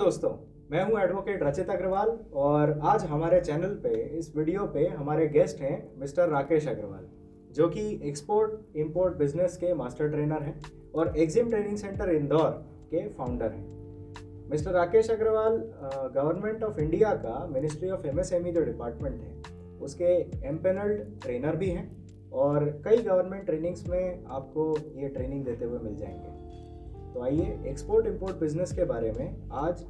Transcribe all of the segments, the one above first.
दोस्तों, मैं हूं एडवोकेट रचित अग्रवाल और आज हमारे चैनल पे इस वीडियो पे हमारे गेस्ट हैं मिस्टर राकेश अग्रवाल, जो कि एक्सपोर्ट इंपोर्ट बिजनेस के मास्टर ट्रेनर हैं और एक्जिम ट्रेनिंग सेंटर इंदौर के फाउंडर हैं। Mister Rakesh Agarwal government of India का मिनिस्ट्री ऑफ एमएसएमई जो डिपार्टमेंट है उसके एमपेनल्ड ट्रेनर भी हैं और कई गवर्नमेंट ट्रेनिंग्स में आपको ये ट्रेनिंग देते हुए मिल जाएंगे। तो आइए एक्सपोर्ट इंपोर्ट बिजनेस के बारे में आज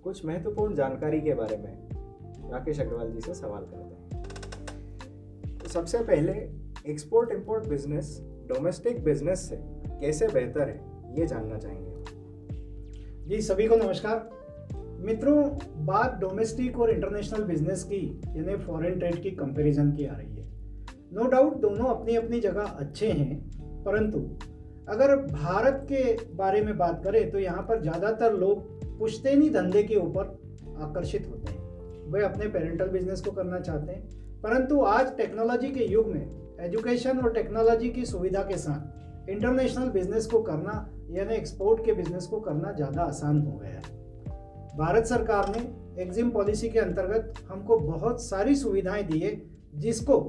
कुछ महत्वपूर्ण जानकारी के बारे में राकेश अग्रवाल जी से सवाल करते हैं। तो सबसे पहले export import business domestic business से कैसे बेहतर है, ये जानना चाहेंगे। जी, सभी को नमस्कार। मित्रों, बात डोमेस्टिक और इंटरनेशनल बिजनेस की यानी फॉरेन ट्रेड की कंपैरिजन की आ रही है। नो डाउट दोनों अपनी अपनी जगह अच्छे हैं, परंतु अगर भारत के बारे में बात करें तो यहाँ पर ज़्यादातर लोग पुश्तैनी धंधे के ऊपर आकर्षित होते हैं। वे अपने पेरेंटल बिजनेस को करना चाहते हैं, परंतु आज टेक्नोलॉजी के युग में एजुकेशन और टेक्नोलॉजी की सुविधा के साथ इंटरनेशनल बिजनेस को करना यानी एक्सपोर्ट के बिजनेस को करना ज़्यादा आसान हो गया है। भारत सरकार ने एक्जिम पॉलिसी के अंतर्गत हमको बहुत सारी सुविधाएं दी है, जिसको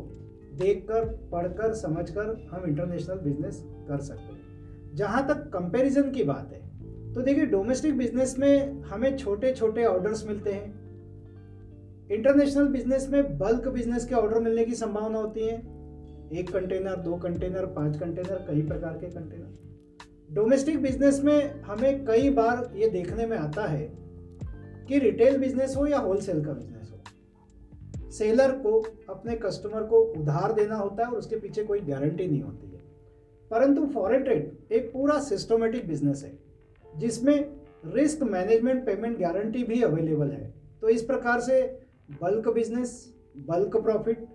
देखकर, पढ़कर, समझकर हम इंटरनेशनल बिजनेस कर सकते हैं। जहाँ तक कंपैरिजन की बात है तो देखिए, डोमेस्टिक बिजनेस में हमें छोटे छोटे ऑर्डर्स मिलते हैं। इंटरनेशनल बिजनेस में बल्क बिजनेस के ऑर्डर मिलने की संभावना होती है। 1 कंटेनर, 2 कंटेनर, 5 कंटेनर, कई प्रकार के कंटेनर। डोमेस्टिक बिजनेस में हमें कई बार ये देखने में आता है कि रिटेल बिजनेस हो या होलसेल का बिजनेस हो, सेलर को अपने कस्टमर को उधार देना होता है और उसके पीछे कोई गारंटी नहीं होती है। परंतु फॉरेन ट्रेड एक पूरा सिस्टमेटिक बिजनेस है जिसमें रिस्क मैनेजमेंट, पेमेंट गारंटी भी अवेलेबल है। तो इस प्रकार से बल्क बिजनेस, बल्क प्रॉफिट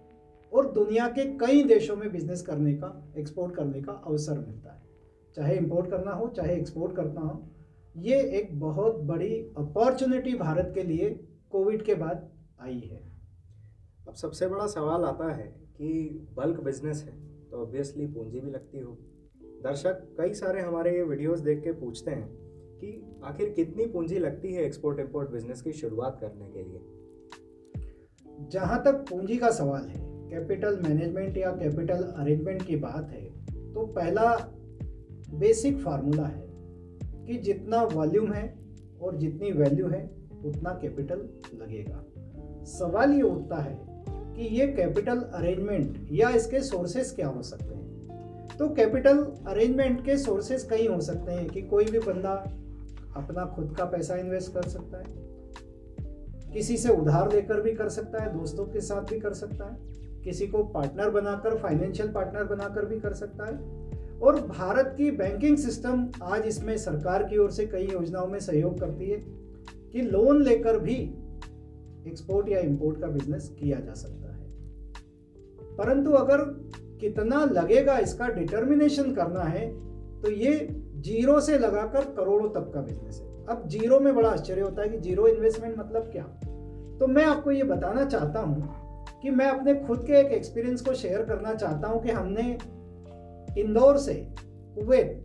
और दुनिया के कई देशों में बिजनेस करने का, एक्सपोर्ट करने का अवसर मिलता है। चाहे इंपोर्ट करना हो, चाहे एक्सपोर्ट करना हो, ये एक बहुत बड़ी अपॉर्चुनिटी भारत के लिए कोविड के बाद आई है। अब सबसे बड़ा सवाल आता है कि बल्क बिजनेस है तो ऑब्वियसली पूंजी भी लगती होगी। दर्शक कई सारे हमारे ये वीडियोस देख के पूछते हैं कि आखिर कितनी पूंजी लगती है एक्सपोर्ट इंपोर्ट बिजनेस की शुरुआत करने के लिए। जहाँ तक पूंजी का सवाल है, कैपिटल मैनेजमेंट या कैपिटल अरेंजमेंट की बात है, तो पहला बेसिक फार्मूला है कि जितना वॉल्यूम है और जितनी वैल्यू है उतना कैपिटल लगेगा। सवाल ये उठता है कि ये कैपिटल अरेंजमेंट या इसके सोर्सेस क्या हो सकते हैं। तो कैपिटल अरेंजमेंट के सोर्सेस कई हो सकते हैं कि कोई भी बंदा अपना खुद का पैसा इन्वेस्ट कर सकता है, किसी से उधार लेकर भी कर सकता है, दोस्तों के साथ भी कर सकता है, किसी को पार्टनर बनाकर, फाइनेंशियल पार्टनर बनाकर भी कर सकता है। और भारत की बैंकिंग सिस्टम आज इसमें सरकार की ओर से कई योजनाओं में सहयोग करती है कि लोन लेकर भी एक्सपोर्ट या इंपोर्ट का बिजनेस किया जा सकता है। परंतु अगर कितना लगेगा इसका डिटर्मिनेशन करना है तो ये जीरो से लगाकर करोड़ों तक का बिजनेस है। अब जीरो में बड़ा आश्चर्य होता है कि जीरो इन्वेस्टमेंट मतलब क्या। तो मैं आपको ये बताना चाहता हूँ कि मैं अपने खुद के एक एक्सपीरियंस को शेयर करना चाहता हूँ कि हमने इंदौर से कुवैत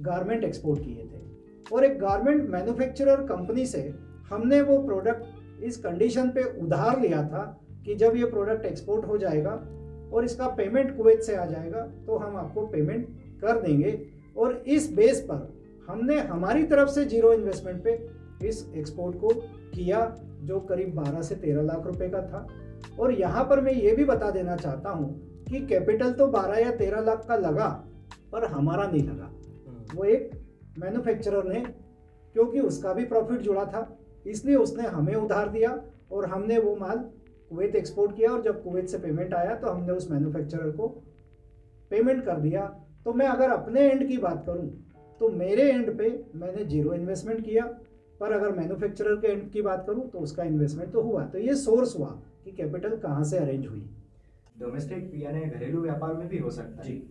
गारमेंट एक्सपोर्ट किए थे और एक गारमेंट मैन्युफैक्चरर कंपनी से हमने वो प्रोडक्ट इस कंडीशन पे उधार लिया था कि जब ये प्रोडक्ट एक्सपोर्ट हो जाएगा और इसका पेमेंट कुवैत से आ जाएगा तो हम आपको पेमेंट कर देंगे। और इस बेस पर हमने हमारी तरफ से जीरो इन्वेस्टमेंट पे इस एक्सपोर्ट को किया, जो करीब 12 से 13 लाख रुपए का था। और यहाँ पर मैं ये भी बता देना चाहता हूँ कि कैपिटल तो 12 या 13 लाख का लगा, पर हमारा नहीं लगा। वो एक मैन्युफैक्चरर ने, क्योंकि उसका भी प्रॉफिट जुड़ा था, इसलिए उसने हमें उधार दिया और हमने वो माल कुवैत एक्सपोर्ट किया। और जब कुवैत से पेमेंट आया तो हमने उस मैन्युफैक्चरर को पेमेंट कर दिया। तो मैं अगर अपने एंड की बात करूं तो मेरे एंड पे मैंने जीरो इन्वेस्टमेंट किया, पर अगर मैन्युफैक्चरर के एंड की बात करूं तो उसका इन्वेस्टमेंट तो हुआ। तो ये सोर्स हुआ कि कैपिटल कहाँ से अरेंज हुई। डोमेस्टिक यानी घरेलू व्यापार में भी हो सकता है। जी,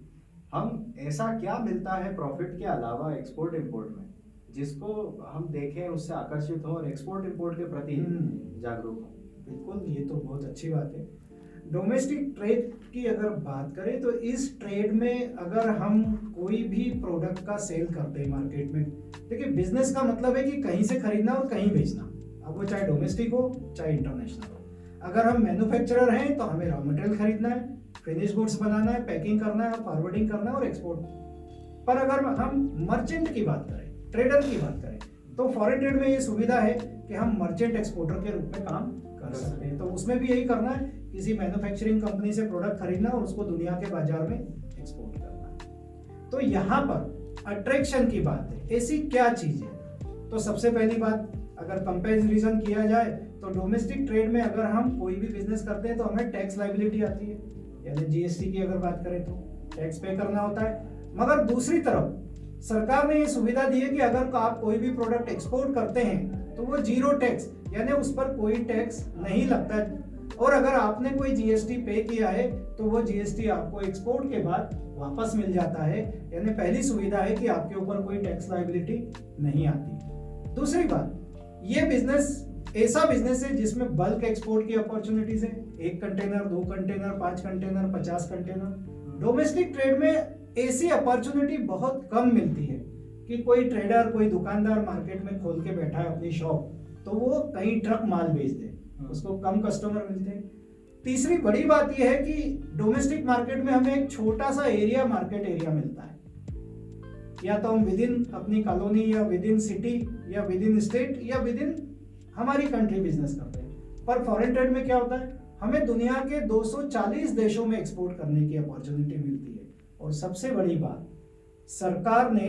हम ऐसा क्या मिलता है प्रॉफिट के अलावा एक्सपोर्ट इंपोर्ट में जिसको हम देखें, उससे आकर्षित हो और एक्सपोर्ट इंपोर्ट के प्रति जागरूक हो। बिल्कुल, ये तो बहुत अच्छी बात है। डोमेस्टिक ट्रेड की अगर बात करें तो इस ट्रेड में अगर हम कोई भी प्रोडक्ट का सेल करते हैं मार्केट में, देखिए बिजनेस का मतलब है कि कहीं से खरीदना और कहीं बेचना, अब वो चाहे डोमेस्टिक हो चाहे इंटरनेशनल हो। अगर हम मैन्युफैक्चरर हैं तो हमें रॉ मटेरियल खरीदना है, फिनिश गुड्स बनाना है, पैकिंग करना है, फॉरवर्डिंग करना है और एक्सपोर्ट। पर अगर हम मर्चेंट की बात करें, ट्रेडर की बात करें, तो फॉरेन ट्रेड में ये सुविधा है कि हम मर्चेंट एक्सपोर्टर के रूप में काम कर सकते हैं। तो उसमें भी यही करना है, किसी मैन्युफैक्चरिंग कंपनी से प्रोडक्ट खरीदना और उसको दुनिया के बाजार में एक्सपोर्ट करना है। तो यहाँ पर अट्रैक्शन की बात है, ऐसी क्या चीज है? तो सबसे पहली बात, अगर कंपैरिजन किया जाए तो डोमेस्टिक ट्रेड में अगर हम कोई भी बिजनेस करते हैं तो हमें टैक्स लायबिलिटी आती है, यानी जीएसटी की अगर बात करें तो टैक्स पे करना होता है। मगर दूसरी तरफ सरकार ने ये सुविधा दी है कि अगर आप कोई भी प्रोडक्ट एक्सपोर्ट करते हैं तो वो जीरो टैक्स, यानी उस पर कोई टैक्स नहीं लगता है। और अगर आपने कोई जीएसटी पे किया है तो वो जीएसटी आपको एक्सपोर्ट के बाद वापस मिल जाता है, यानी पहली सुविधा है कि आपके ऊपर कोई टैक्स लायबिलिटी नहीं आती। दूसरी बात, ये बिजनेस ऐसा बिजनेस है जिसमें बल्क एक्सपोर्ट की अपॉर्चुनिटीज है, 1 container, 2 container, 5 container, 50 container. Domestic trade में ऐसी अपॉर्चुनिटी बहुत कम मिलती है कि कोई ट्रेडर, कोई दुकानदार मार्केट में खोल के बैठा है अपनी शॉप, तो वो कई ट्रक माल बेच दे, उसको कम कस्टमर मिलते हैं। तीसरी बड़ी बात यह है कि डोमेस्टिक मार्केट में हमें एक छोटा सा एरिया, मार्केट एरिया मिलता है, या तो हम विद इन अपनी कॉलोनी या विद इन सिटी या विद इन स्टेट या विद इन हमारी कंट्री बिजनेस करते हैं। पर फॉरेन ट्रेड में क्या होता है, हमें दुनिया के 240 देशों में एक्सपोर्ट करने की अपॉर्चुनिटी मिलती है। और सबसे बड़ी बात, सरकार ने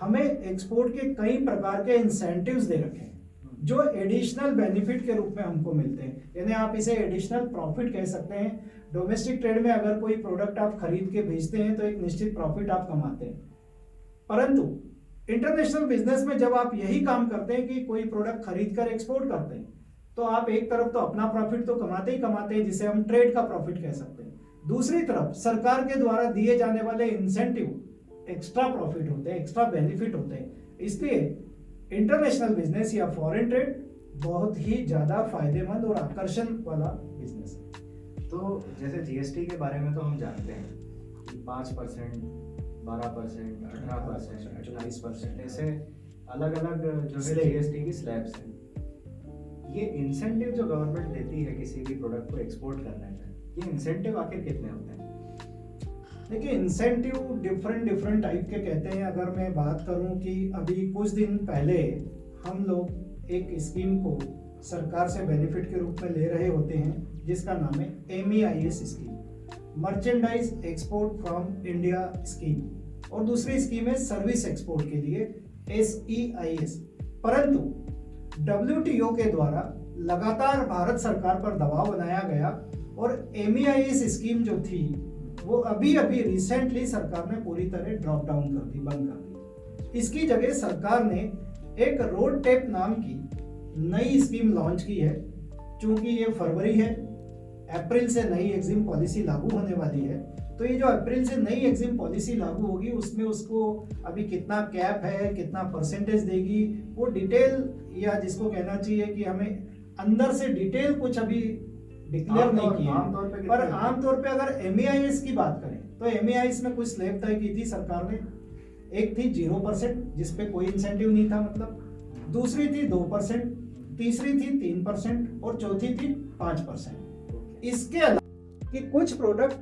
हमें एक्सपोर्ट के कई प्रकार के इंसेंटिव्स दे रखे हैं जो एडिशनल बेनिफिट के रूप में हमको मिलते हैं, यानी आप इसे एडिशनल प्रॉफिट कह सकते हैं। डोमेस्टिक ट्रेड में अगर कोई प्रोडक्ट आप खरीद के बेचते हैं तो एक निश्चित प्रॉफिट आप कमाते हैं, परंतु इंटरनेशनल बिजनेस में जब आप यही काम करते हैं कि कोई प्रोडक्ट खरीद कर एक्सपोर्ट करते हैं, तो आप एक तरफ तो अपना प्रॉफिट तो कमाते ही कमाते हैं, जिसे हम ट्रेड का प्रॉफिट कह सकते हैं। दूसरी तरफ सरकार के द्वारा दिए जाने वाले इंसेंटिव एक्स्ट्रा प्रॉफिट होते हैं, एक्स्ट्रा बेनिफिट होते हैं। इसलिए इंटरनेशनल बिजनेस या फॉरेन ट्रेड बहुत ही ज्यादा फायदेमंद और आकर्षण वाला बिजनेस है। तो जैसे जीएसटी के बारे में तो हम जानते हैं कि 5%, 12%, 18%, 28%, ऐसे अलग अलग जो है जीएसटी की स्लैब्स हैं। ये इंसेंटिव जो गवर्नमेंट देती है किसी भी प्रोडक्ट को एक्सपोर्ट करने में, ये इंसेंटिव आखिर कितने होते हैं? देखिए, इंसेंटिव डिफरेंट टाइप के कहते हैं। अगर मैं बात करूं कि अभी कुछ दिन पहले हम लोग एक स्कीम को सरकार से बेनिफिट के रूप में ले रहे होते हैं जिसका नाम है MEIS scheme, merchandise export from India scheme, और दूसरी स्कीम है सर्विस एक्सपोर्ट के लिए SEIS। परंतु WTO के द्वारा लगातार भारत सरकार पर दबाव बनाया गया और MEIS स्कीम जो थी वो अभी रिसेंटली सरकार ने पूरी तरह ड्रॉप डाउन कर दी, बंद कर दी। इसकी जगह सरकार ने एक रोड टेप नाम की नई स्कीम लॉन्च की है। चूंकि ये फरवरी है, अप्रैल से नई एग्जिम पॉलिसी लागू होने वाली है, तो ये जो अप्रैल से नई एग्जिम पॉलिसी लागू होगी उसमें उसको अभी कितना कैप है, कितना परसेंटेज देगी, वो डिटेल, या जिसको कहना चाहिए कि हमें अंदर से डिटेल कुछ अभी डिक्लेयर नहीं की है। पर आमतौर पे अगर MEIS की बात करें तो MEIS में कुछ स्लैब तय की थी सरकार ने। एक थी 0% जिसपे कोई इंसेंटिव नहीं था, मतलब दूसरी थी 2%, तीसरी थी 3% और चौथी थी 5%। इसके अलावा कि कुछ प्रोडक्ट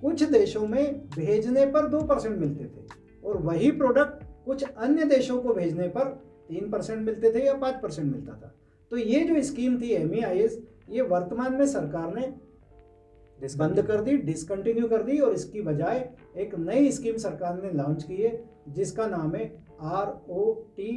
कुछ देशों में भेजने पर 2% मिलते थे और वही प्रोडक्ट कुछ अन्य देशों को भेजने पर 3% मिलते थे या 5% मिलता था। तो ये जो स्कीम थी MEIS, ये वर्तमान में सरकार ने बंद कर दी, डिसकंटिन्यू कर दी, और इसकी बजाय एक नई स्कीम सरकार ने लॉन्च की है जिसका नाम है ROTDEP,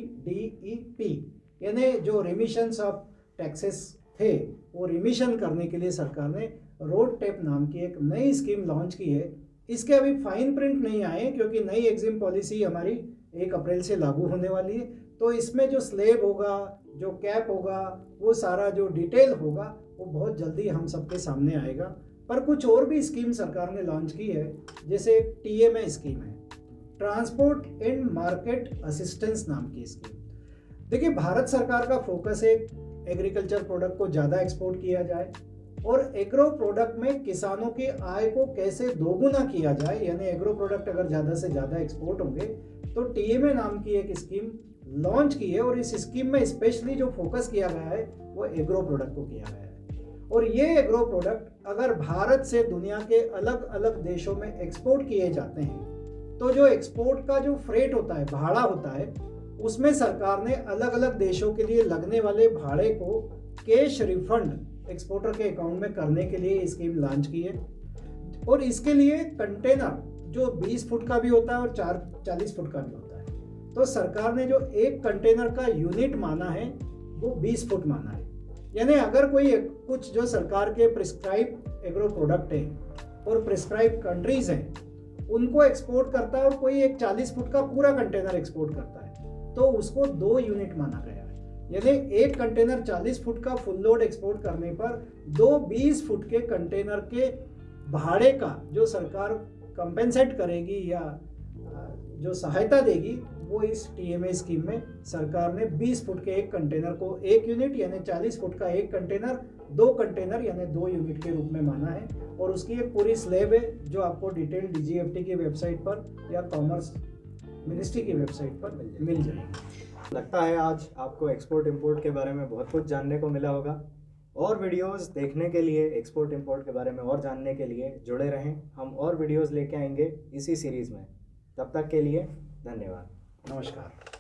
यानी जो रिमिशंस ऑफ टैक्सेस थे वो रिमिशन करने के लिए सरकार ने रोड टेप नाम की एक नई स्कीम लॉन्च की है। इसके अभी फाइन प्रिंट नहीं आए क्योंकि नई एग्जिम पॉलिसी हमारी 1 अप्रैल से लागू होने वाली है। तो इसमें जो स्लैब होगा, जो कैप होगा, वो सारा जो डिटेल होगा वो बहुत जल्दी हम सबके सामने आएगा। पर कुछ और भी स्कीम सरकार ने लॉन्च की है, जैसे TMA स्कीम है, ट्रांसपोर्ट एंड मार्केट असिस्टेंस नाम की स्कीम। देखिए, भारत सरकार का फोकस है एग्रीकल्चर प्रोडक्ट को ज़्यादा एक्सपोर्ट किया जाए, और एग्रो प्रोडक्ट में किसानों की आय को कैसे दोगुना किया जाए, यानी एग्रो प्रोडक्ट अगर ज़्यादा से ज़्यादा एक्सपोर्ट होंगे तो टीएमए नाम की एक स्कीम लॉन्च की है और इस स्कीम में स्पेशली जो फोकस किया गया है वो एग्रो प्रोडक्ट को किया गया है। और ये एग्रो प्रोडक्ट अगर भारत से दुनिया के अलग अलग देशों में एक्सपोर्ट किए जाते हैं तो जो एक्सपोर्ट का जो फ्रेट होता है, भाड़ा होता है, उसमें सरकार ने अलग अलग देशों के लिए लगने वाले भाड़े को कैश रिफंड एक्सपोर्टर के अकाउंट में करने के लिए स्कीम लॉन्च की है। और इसके लिए कंटेनर जो 20 फुट का भी होता है और 40 फुट का भी होता है, तो सरकार ने जो एक कंटेनर का यूनिट माना है वो 20 फुट माना है। यानी अगर कोई कुछ जो सरकार के प्रिस्क्राइब एग्रो प्रोडक्ट है और प्रिस्क्राइब कंट्रीज हैं उनको एक्सपोर्ट करता है और कोई एक 40 फुट का पूरा कंटेनर एक्सपोर्ट करता है तो उसको 2 यूनिट माना गया है। यानी एक कंटेनर 40 फुट का फुल लोड एक्सपोर्ट करने पर 2 20 फुट के कंटेनर के भाड़े का जो सरकार कंपेंसेट करेगी या जो सहायता देगी वो इस टीएमए स्कीम में सरकार ने 20 फुट के एक कंटेनर को 1 यूनिट यानी 40 फुट का एक कंटेनर 2 कंटेनर यानी 2 यूनिट के रूप में माना है। और उसकी एक पूरी स्लैब है जो आपको डिटेल डीजीएफटी की वेबसाइट पर या कॉमर्स मिनिस्ट्री की वेबसाइट पर मिल जाएगी। लगता है आज आपको एक्सपोर्ट इंपोर्ट के बारे में बहुत कुछ जानने को मिला होगा। और वीडियोस देखने के लिए, एक्सपोर्ट इंपोर्ट के बारे में और जानने के लिए जुड़े रहें। हम और वीडियोस लेके आएंगे इसी सीरीज़ में। तब तक के लिए धन्यवाद। नमस्कार।